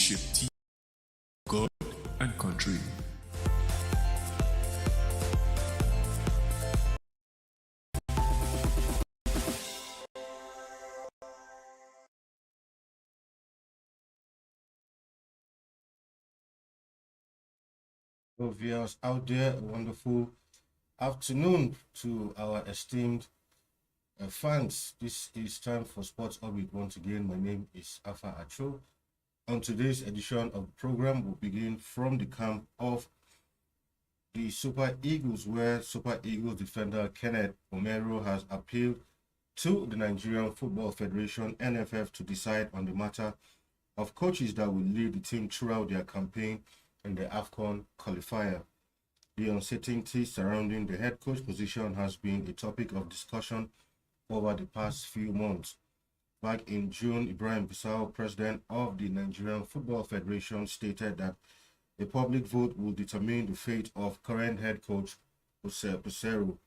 shape team, God, and country. Viewers out there, a wonderful afternoon to our esteemed fans. This is time for Sports Orbit once again. My name is Afa Acho. On today's edition of the program, we'll begin from the camp of the Super Eagles, where Super Eagles defender Kenneth Omeruo has appealed to the Nigerian Football Federation (NFF) to decide on the matter of coaches that will lead the team throughout their campaign in the AFCON qualifier. The uncertainty surrounding the head coach position has been a topic of discussion over the past few months. Back in June, Ibrahim Bissau, president of the Nigerian Football Federation, stated that a public vote will determine the fate of current head coach Jose Peseiro.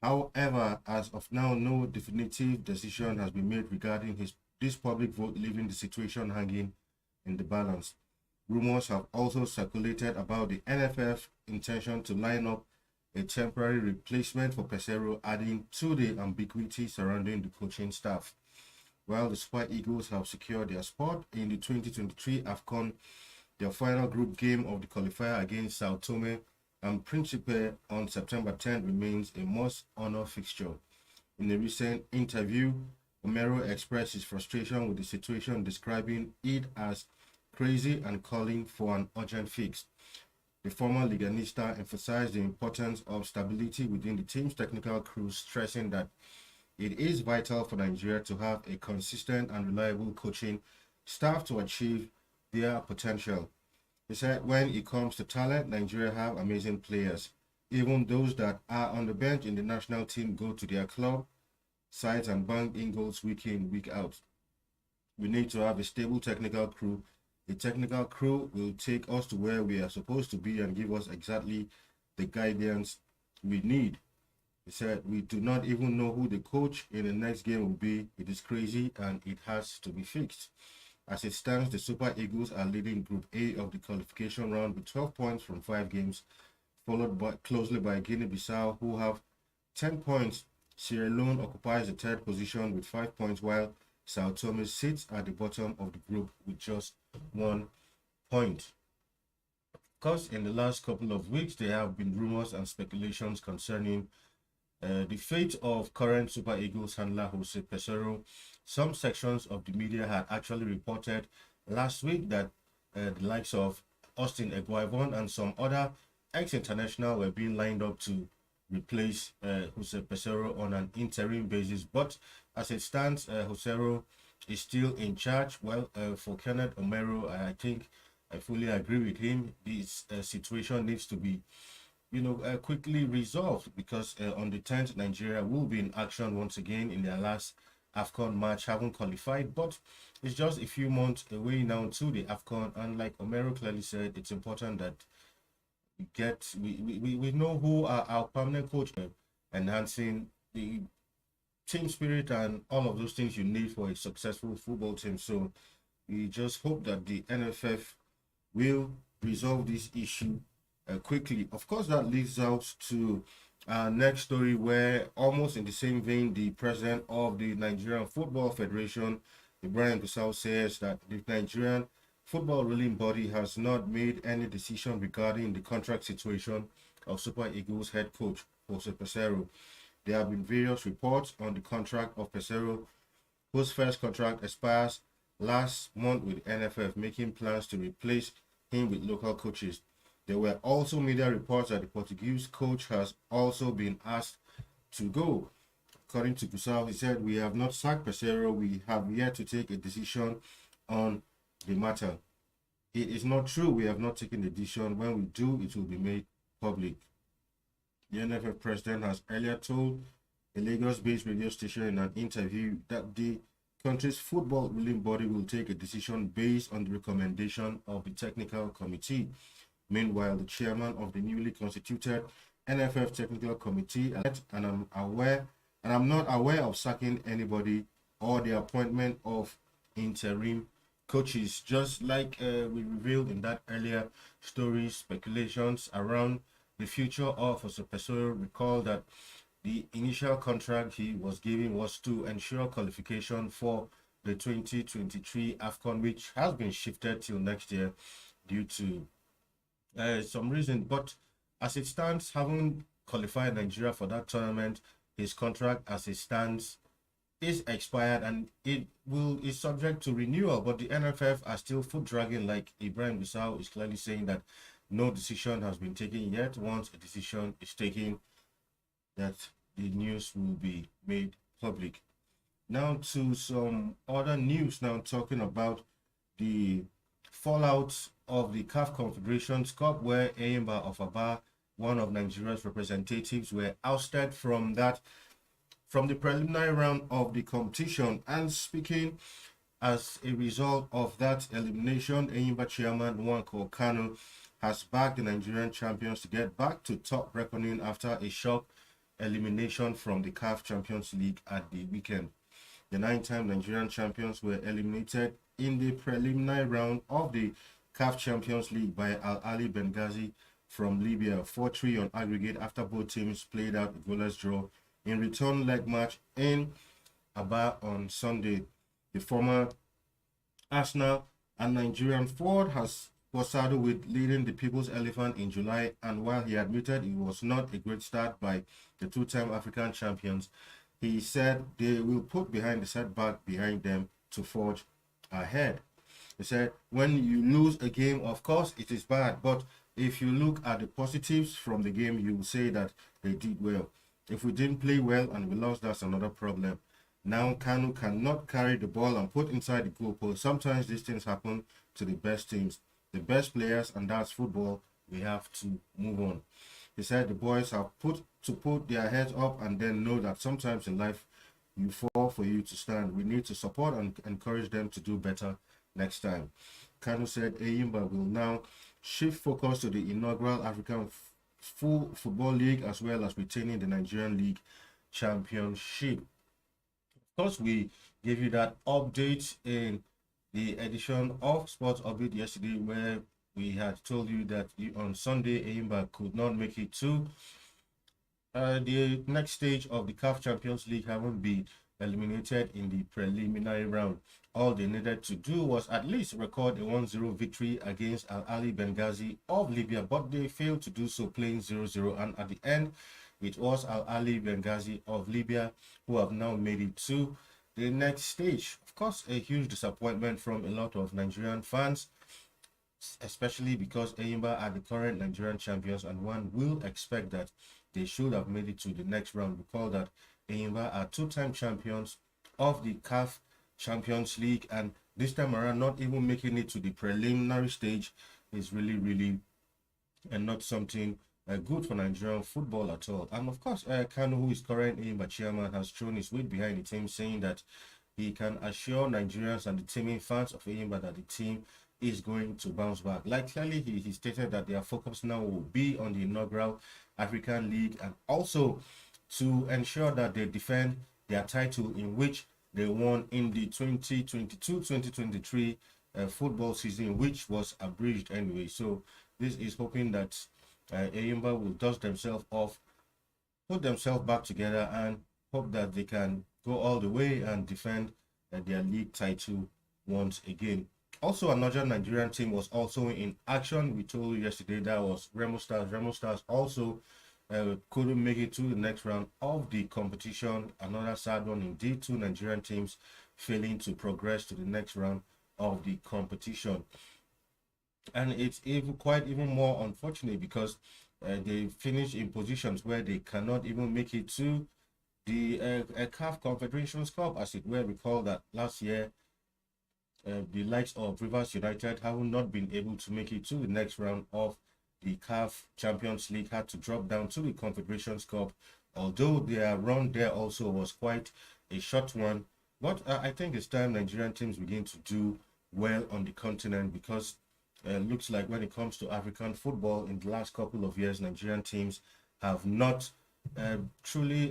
However, as of now, no definitive decision has been made regarding this public vote, leaving the situation hanging in the balance. Rumors have also circulated about the NFF intention to line up a temporary replacement for Peseiro, adding to the ambiguity surrounding the coaching staff. While the Super Eagles have secured their spot in the 2023 AFCON, their final group game of the qualifier against Sao Tome and Principe on September 10 remains a must-honor fixture. In a recent interview, Omeruo expressed his frustration with the situation, describing it as crazy and calling for an urgent fix. The former Liganista emphasized the importance of stability within the team's technical crew, stressing that it is vital for Nigeria to have a consistent and reliable coaching staff to achieve their potential. He said, when it comes to talent, Nigeria have amazing players. Even those that are on the bench in the national team go to their club sides and bang in goals week in, week out. We need to have a stable technical crew. The technical crew will take us to where we are supposed to be and give us exactly the guidance we need. He said, we do not even know who the coach in the next game will be. It is crazy and it has to be fixed. As it stands, the Super Eagles are leading Group A of the qualification round with 12 points from 5 games, followed closely by Guinea-Bissau, who have 10 points. Sierra Leone occupies the third position with 5 points, while Sao Tome sits at the bottom of the group with just 1 point. Of course, in the last couple of weeks, there have been rumors and speculations concerning the fate of current Super Eagles handler Jose Peseiro. Some sections of the media had actually reported last week that the likes of Austin Eguavoen and some other ex-international were being lined up to replace Jose Peseiro on an interim basis. But as it stands, Josero is still in charge. Well, for Kenneth Omeruo, I think I fully agree with him. This situation needs to be quickly resolved, because on the 10th, Nigeria will be in action once again in their last AFCON match, haven't qualified, but it's just a few months away now to the AFCON. And like Omeruo clearly said, it's important that we know who are our permanent coach, enhancing the team spirit and all of those things you need for a successful football team. So we just hope that the NFF will resolve this issue quickly. Of course, that leads us to our next story, where almost in the same vein, the president of the Nigerian Football Federation, Ibrahim Bissau, says that the Nigerian football ruling body has not made any decision regarding the contract situation of Super Eagles head coach Jose Peseiro. There have been various reports on the contract of Peseiro, whose first contract expires last month with NFF, making plans to replace him with local coaches. There were also media reports that the Portuguese coach has also been asked to go. According to Bissau, he said, we have not sacked Peseiro. We have yet to take a decision on the matter. It is not true. We have not taken a decision. When we do, it will be made public. The NFF president has earlier told a Lagos-based radio station in an interview that the country's football ruling body will take a decision based on the recommendation of the technical committee. Meanwhile, the chairman of the newly constituted NFF Technical Committee, and I'm not aware of sacking anybody or the appointment of interim coaches, just like we revealed in that earlier story, speculations around the future of Osopesoro. Recall that the initial contract he was given was to ensure qualification for the 2023 AFCON, which has been shifted till next year due to some reason. But as it stands, having qualified Nigeria for that tournament, his contract as it stands is expired and it is subject to renewal. But the NFF are still foot dragging, like Ibrahim Bissau is clearly saying that no decision has been taken yet. Once a decision is taken, that the news will be made public. Now to some other news. Now talking about the fallout of the CAF Confederations Cup, where Eyimba of Aba, one of Nigeria's representatives, were ousted from the preliminary round of the competition. And speaking as a result of that elimination, Eyimba chairman Nwankwo Kanu has backed the Nigerian champions to get back to top reckoning after a shock elimination from the CAF Champions League at the weekend. The 9-time Nigerian champions were eliminated in the preliminary round of the CAF Champions League by Al Ali Benghazi from Libya, 4-3 on aggregate after both teams played out a goalless draw in return leg match in Aba on Sunday. The former Arsenal and Nigerian forward was saddled with leading the People's Elephant in July, and while he admitted it was not a great start by the two-time African champions, he said they will put behind the setback behind them to forge ahead. He said, when you lose a game, of course, it is bad, but if you look at the positives from the game, you will say that they did well. If we didn't play well and we lost, that's another problem. Now Kanu cannot carry the ball and put inside the goalpost. Sometimes these things happen to the best teams, the best players, and that's football. We have to move on. He said the boys have put their heads up and then know that sometimes in life you fall for you to stand. We need to support and encourage them to do better next time. Kanu said Eyimba will now shift focus to the inaugural African Full Football League as well as retaining the Nigerian League Championship. Of course, we gave you that update in the edition of Sports Update yesterday, where we had told you that on Sunday, Eyimba could not make it to the next stage of the CAF Champions League, having been eliminated in the preliminary round. All they needed to do was at least record a 1-0 victory against Al Ali Benghazi of Libya, but they failed to do so, playing 0-0. And at the end, it was Al Ali Benghazi of Libya who have now made it to the next stage. Of course, a huge disappointment from a lot of Nigerian fans, especially because Eyimba are the current Nigerian champions, and one will expect that they should have made it to the next round. Recall that Eyimba are two-time champions of the CAF Champions League, and this time around not even making it to the preliminary stage is really and not something good for Nigerian football at all. And of course, Kanu, who is current Eyimba chairman, has thrown his weight behind the team, saying that he can assure Nigerians and the teaming fans of Eyimba that the team is going to bounce back. Like clearly, he stated that their focus now will be on the inaugural African League and also to ensure that they defend their title, in which they won in the 2022-2023 football season, which was abridged anyway. So this is hoping that Eyimba will dust themselves off, put themselves back together, and hope that they can go all the way and defend their league title once again. Also, another Nigerian team was also in action. We told you yesterday that was Remo Stars. Remo Stars also couldn't make it to the next round of the competition. Another sad one indeed. Two Nigerian teams failing to progress to the next round of the competition. And it's even more unfortunate because they finished in positions where they cannot even make it to the CAF Confederations Cup, as it were. Recall that last year the likes of Rivers United have not been able to make it to the next round of the CAF Champions League, had to drop down to the Confederations Cup, although their run there also was quite a short one. But I think it's time Nigerian teams begin to do well on the continent, because looks like when it comes to African football in the last couple of years, Nigerian teams have not truly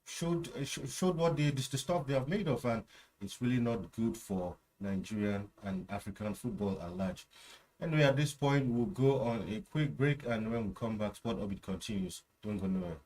showed what the stuff they have made of, and it's really not good for Nigerian and African football at large. Anyway, at this point, we'll go on a quick break, and when we come back, Sport Orbit continues. Don't go nowhere.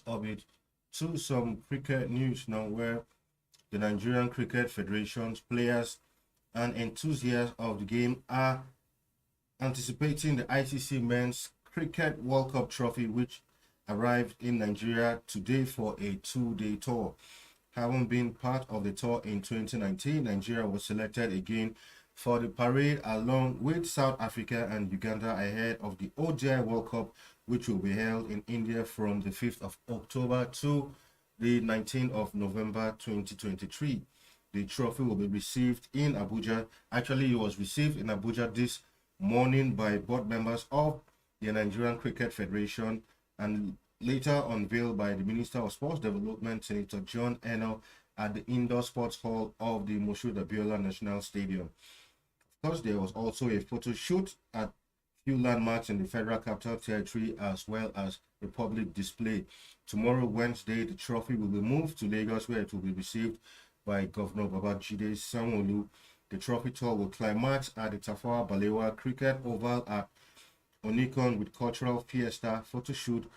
Orbit to some cricket news now, where the Nigerian Cricket Federation's players and enthusiasts of the game are anticipating the ICC Men's Cricket World Cup trophy, which arrived in Nigeria today for a 2-day tour. Having been part of the tour in 2019, Nigeria was selected again for the parade along with South Africa and Uganda ahead of the ODI World Cup, which will be held in India from the 5th of October to the 19th of November 2023. The trophy will be received in Abuja. Actually, it was received in Abuja this morning by board members of the Nigerian Cricket Federation and later unveiled by the Minister of Sports Development, Senator John Eno, at the indoor sports hall of the Moshood Abiola National Stadium. Of course, there was also a photo shoot at few landmarks in the Federal Capital Territory, as well as a public display. Tomorrow, Wednesday, the trophy will be moved to Lagos, where it will be received by Governor Babajide Sanwo-Olu. The trophy tour will climax at the Tafawa Balewa Cricket Oval at Onikon with cultural fiesta, photo shoot,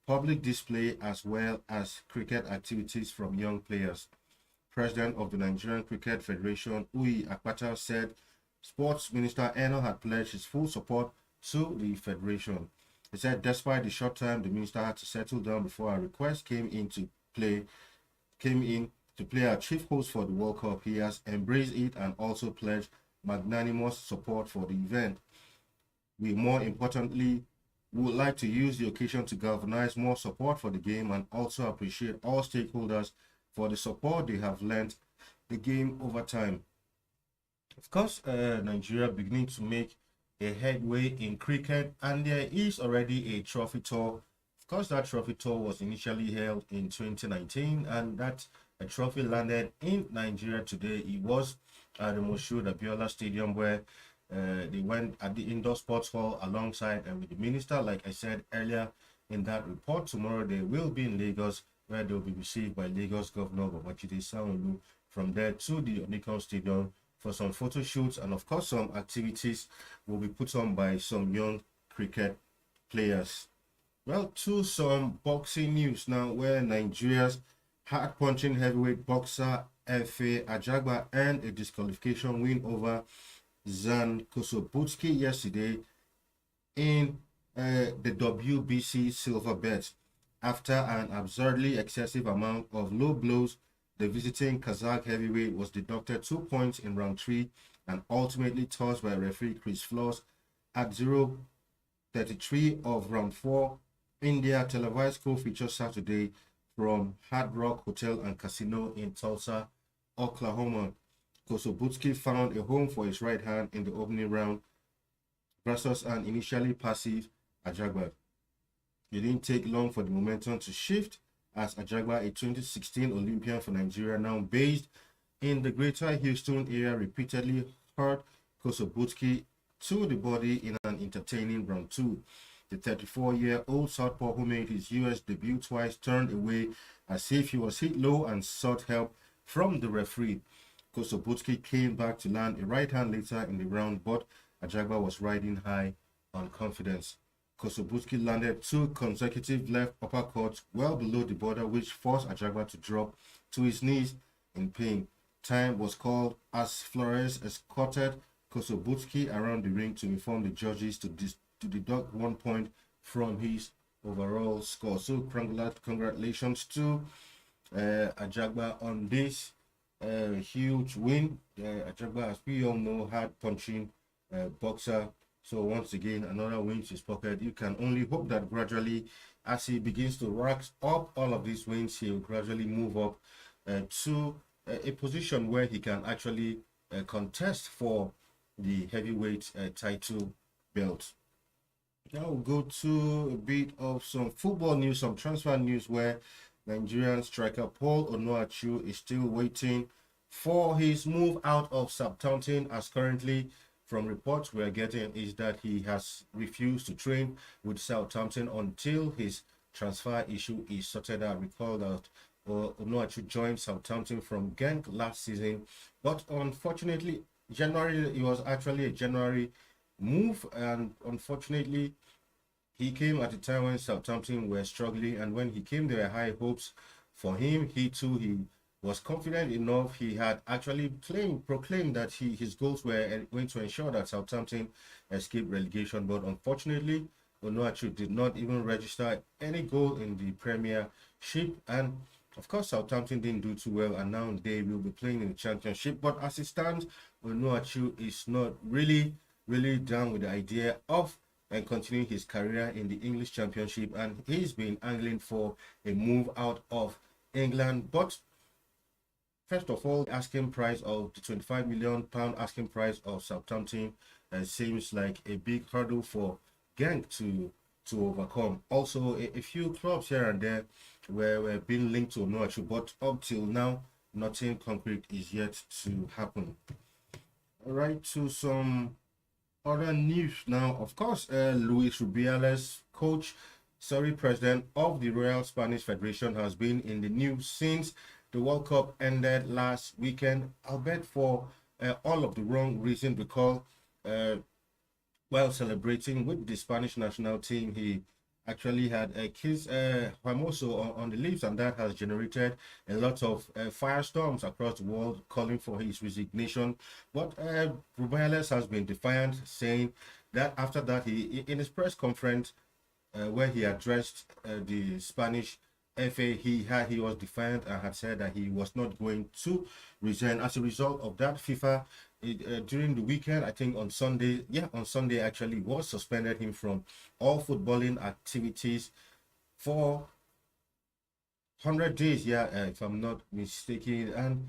public display, as well as cricket activities from young players. President of the Nigerian Cricket Federation, Uyi Akpata, said Sports Minister Eno had pledged his full support to the federation. He said despite the short time the minister had to settle down before a request came in to play a chief host for the World Cup, he has embraced it and also pledged magnanimous support for the event. We, more importantly, would like to use the occasion to galvanize more support for the game and also appreciate all stakeholders for the support they have lent the game over time. Of course, Nigeria beginning to make a headway in cricket, and there is already a trophy tour. Of course, that trophy tour was initially held in 2019, and that a trophy landed in Nigeria today. It was at the Moshood Abiola Stadium, where they went at the indoor sports hall alongside and with the minister. Like I said earlier in that report, tomorrow they will be in Lagos, where they will be received by Lagos Governor Babajide Sanwo-Olu. From there to the Onikon Stadium for some photo shoots, and of course some activities will be put on by some young cricket players. Well, to some boxing news now, where Nigeria's hard-punching heavyweight boxer Efe Ajagba earned a disqualification win over Zan Kosobutski yesterday in the WBC silver belt. After an absurdly excessive amount of low blows, the visiting Kazakh heavyweight was deducted 2 points in round 3 and ultimately tossed by referee Chris Floss at 0:33 of round 4. India televised co-feature Saturday from Hard Rock Hotel and Casino in Tulsa, Oklahoma. Kosobutski found a home for his right hand in the opening round versus an initially passive Ajagba. It didn't take long for the momentum to shift, as Ajagba, a 2016 Olympian for Nigeria now based in the Greater Houston area, repeatedly hurt Kosobutski to the body in an entertaining round 2. The 34-year-old southpaw, who made his U.S. debut twice, turned away as if he was hit low and sought help from the referee. Kosobutski came back to land a right hand later in the round, but Ajagba was riding high on confidence. Kosobutski landed 2 consecutive left uppercuts well below the border, which forced Ajagba to drop to his knees in pain. Time was called as Flores escorted Kosobutski around the ring to inform the judges to deduct 1 point from his overall score. So congratulations to Ajagba on this huge win. Ajagba, as we all know, hard punching boxer. So once again, another win to his pocket. You can only hope that gradually, as he begins to rack up all of these wins, he will gradually move up to a position where he can actually contest for the heavyweight title belt. Now we'll go to a bit of some football news, some transfer news, where Nigerian striker Paul Onuachu is still waiting for his move out of Southampton, as currently from reports we are getting is that he has refused to train with Southampton until his transfer issue is sorted out. Recall that Onuachu joined Southampton from Genk last season, but unfortunately, it was actually a January move, and unfortunately, he came at a time when Southampton were struggling, and when he came, there were high hopes for him. He was confident enough. He had actually proclaimed that his goals were going to ensure that Southampton escaped relegation, but unfortunately, Onuachu did not even register any goal in the Premiership, and of course, Southampton didn't do too well, and now they will be playing in the Championship. But as it stands, Onuachu is not really down with the idea of continuing his career in the English Championship, and he's been angling for a move out of England. But first of all, asking price of the £25 million asking price of Southampton seems like a big hurdle for Genk to overcome. Also, a few clubs here and there were being linked to Onuachu, but up till now, nothing concrete is yet to happen. All right, to some other news now. Of course, Luis Rubiales, president of the Royal Spanish Federation, has been in the news since the World Cup ended last weekend, albeit for all of the wrong reason, because while celebrating with the Spanish national team, he actually had a kiss famoso on the lips, and that has generated a lot of firestorms across the world calling for his resignation. But Rubiales has been defiant, saying that after that, he in his press conference where he addressed the Spanish FA, he was defiant and had said that he was not going to resign. As a result of that, FIFA during the weekend, I think on Sunday actually, was suspended him from all footballing activities for 100 days, if I'm not mistaken. And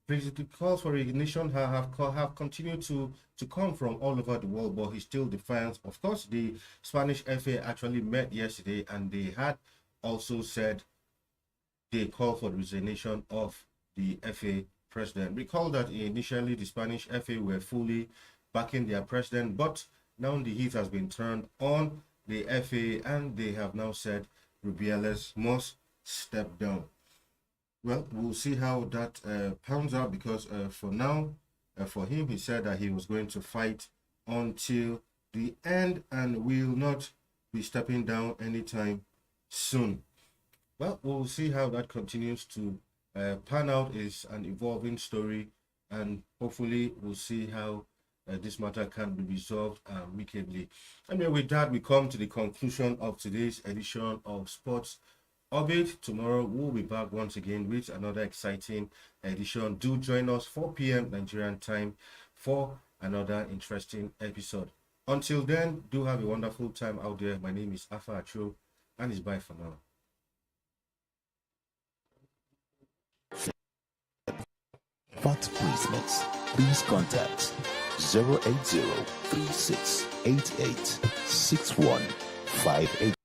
basically calls for resignation have continued to come from all over the world, but he's still defiant. Of course, the Spanish FA actually met yesterday, and they had also said they called for the resignation of the FA president. Recall that initially the Spanish FA were fully backing their president, but now the heat has been turned on the FA, and they have now said Rubiales must step down. Well, we'll see how that pans out, because for now, for him, he said that he was going to fight until the end and will not be stepping down anytime soon. Well, we'll see how that continues to pan out. Is an evolving story, and hopefully we'll see how this matter can be resolved amicably. Anyway, with that, we come to the conclusion of today's edition of Sports Orbit. Tomorrow we'll be back once again with another exciting edition. Do join us 4 p.m. Nigerian time for another interesting episode. Until then, do have a wonderful time out there. My name is Alpha Acho, and it's bye for now. For placements, please contact 080 3688 6158.